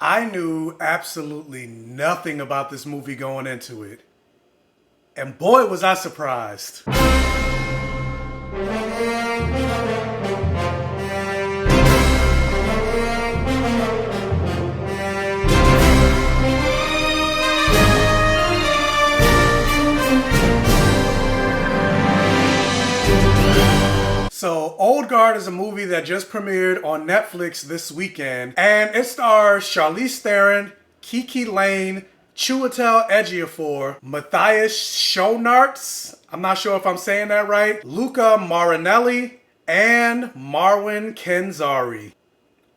I knew absolutely nothing about this movie going into it. And boy, was I surprised. So, Old Guard is a movie that just premiered on Netflix this weekend, and it stars Charlize Theron, Kiki Lane, Chiwetel Ejiofor, Matthias Schoenaerts, I'm not sure if I'm saying that right, Luca Marinelli, and Marwan Kenzari.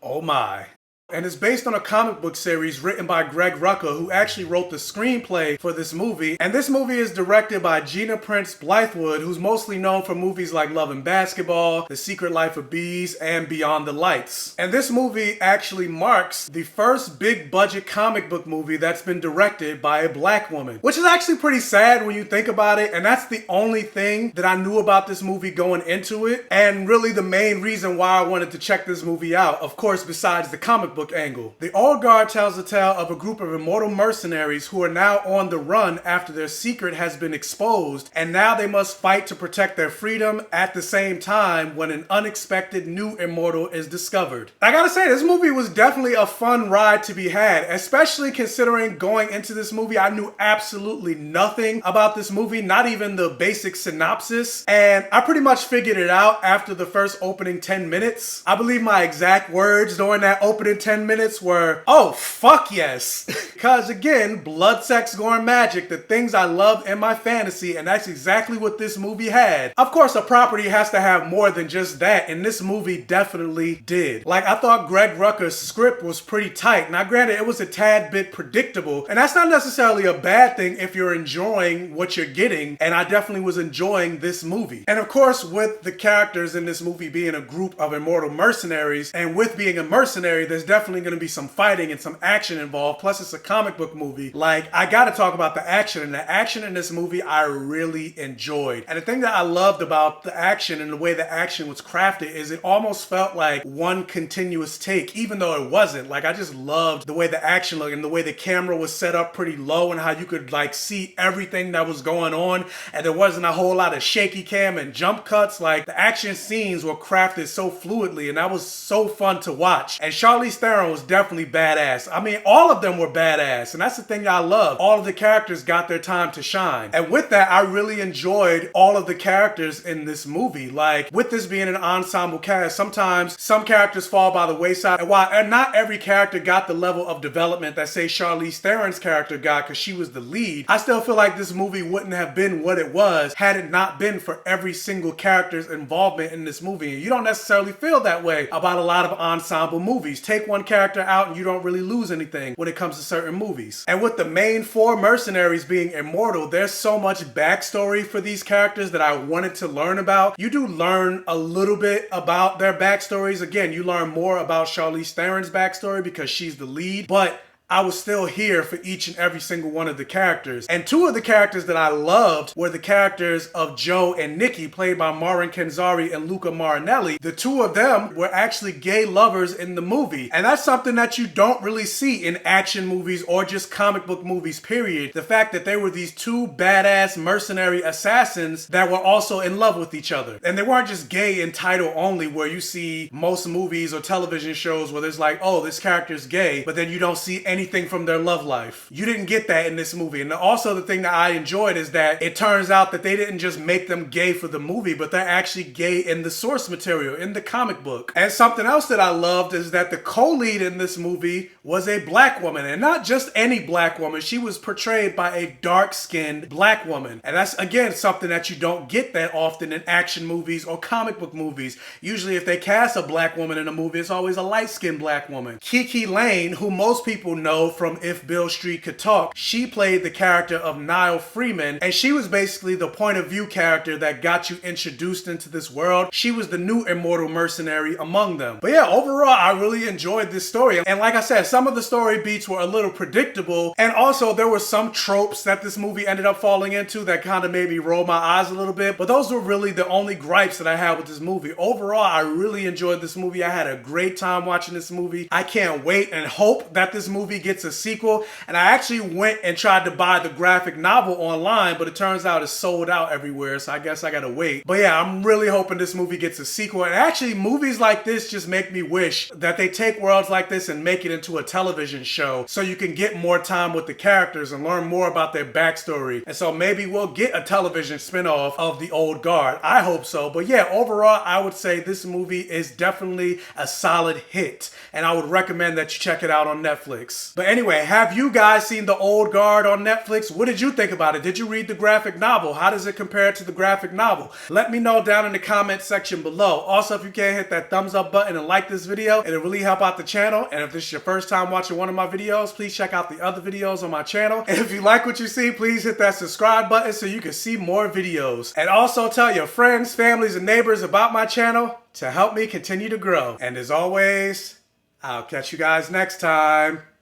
Oh my. And it's based on a comic book series written by Greg Rucka, who actually wrote the screenplay for this movie. And this movie is directed by Gina Prince Blythewood, who's mostly known for movies like Love and Basketball, The Secret Life of Bees, and Beyond the Lights. And this movie actually marks the first big budget comic book movie that's been directed by a black woman, which is actually pretty sad when you think about it. And that's the only thing that I knew about this movie going into it, and really the main reason why I wanted to check this movie out, of course, besides the comic book angle. The Old Guard tells the tale of a group of immortal mercenaries who are now on the run after their secret has been exposed, and now they must fight to protect their freedom at the same time when an unexpected new immortal is discovered. I gotta say, this movie was definitely a fun ride to be had, especially considering going into this movie, I knew absolutely nothing about this movie, not even the basic synopsis, and I pretty much figured it out after the first opening 10 minutes. I believe my exact words during that opening 10 minutes were, "Oh, fuck yes." Because again, blood, sex, gore, and magic, the things I love in my fantasy, and that's exactly what this movie had. Of course, a property has to have more than just that, and this movie definitely did. Like, I thought Greg Rucka's script was pretty tight. Now, granted, it was a tad bit predictable, and that's not necessarily a bad thing if you're enjoying what you're getting, and I definitely was enjoying this movie. And of course, with the characters in this movie being a group of immortal mercenaries, and with being a mercenary, there's definitely going to be some fighting and some action involved, plus it's a comic book movie. Like, I gotta talk about the action, and the action in this movie I really enjoyed. And the thing that I loved about the action and the way the action was crafted is it almost felt like one continuous take, even though it wasn't. Like, I just loved the way the action looked and the way the camera was set up pretty low and how you could like see everything that was going on, and there wasn't a whole lot of shaky cam and jump cuts. Like, the action scenes were crafted so fluidly, and that was so fun to watch. And Charlize Theron was definitely badass. I mean, all of them were badass, and that's the thing I love. All of the characters got their time to shine. And with that, I really enjoyed all of the characters in this movie. Like, with this being an ensemble cast, sometimes some characters fall by the wayside. And while not every character got the level of development that, say, Charlize Theron's character got because she was the lead, I still feel like this movie wouldn't have been what it was had it not been for every single character's involvement in this movie. And you don't necessarily feel that way about a lot of ensemble movies. Take one character out and you don't really lose anything when it comes to certain movies. And with the main four mercenaries being immortal, there's so much backstory for these characters that I wanted to learn about. You do learn a little bit about their backstories. Again, you learn more about Charlize Theron's backstory because she's the lead, but I was still here for each and every single one of the characters. And two of the characters that I loved were the characters of Joe and Nikki, played by Marwan Kenzari and Luca Marinelli. The two of them were actually gay lovers in the movie. And that's something that you don't really see in action movies or just comic book movies, period. The fact that they were these two badass mercenary assassins that were also in love with each other. And they weren't just gay in title only, where you see most movies or television shows where there's like, oh, this character's gay, but then you don't see anything from their love life. You didn't get that in this movie. And also the thing that I enjoyed is that it turns out that they didn't just make them gay for the movie, but they're actually gay in the source material, in the comic book. And something else that I loved is that the co-lead in this movie was a black woman, and not just any black woman. She was portrayed by a dark-skinned black woman. And that's, again, something that you don't get that often in action movies or comic book movies. Usually if they cast a black woman in a movie, it's always a light-skinned black woman. Kiki Lane, who most people know know from If Beale Street Could Talk, she played the character of Niall Freeman, and she was basically the point of view character that got you introduced into this world. She was the new immortal mercenary among them. But yeah, overall, I really enjoyed this story. And like I said, some of the story beats were a little predictable, and also there were some tropes that this movie ended up falling into that kind of made me roll my eyes a little bit, but those were really the only gripes that I had with this movie. Overall, I really enjoyed this movie. I had a great time watching this movie. I can't wait and hope that this movie gets a sequel, and I actually went and tried to buy the graphic novel online, but it turns out it's sold out everywhere, so I guess I gotta wait. But yeah, I'm really hoping this movie gets a sequel, and actually movies like this just make me wish that they take worlds like this and make it into a television show so you can get more time with the characters and learn more about their backstory. And so maybe we'll get a television spinoff of The Old Guard. I hope so. But yeah, overall, I would say this movie is definitely a solid hit, and I would recommend that you check it out on Netflix. But anyway, have you guys seen The Old Guard on Netflix? What did you think about it? Did you read the graphic novel? How does it compare to the graphic novel? Let me know down in the comment section below. Also, if you can, hit that thumbs up button and like this video. It'll really help out the channel. And if this is your first time watching one of my videos, please check out the other videos on my channel. And if you like what you see, please hit that subscribe button so you can see more videos. And also tell your friends, families, and neighbors about my channel to help me continue to grow. And as always, I'll catch you guys next time.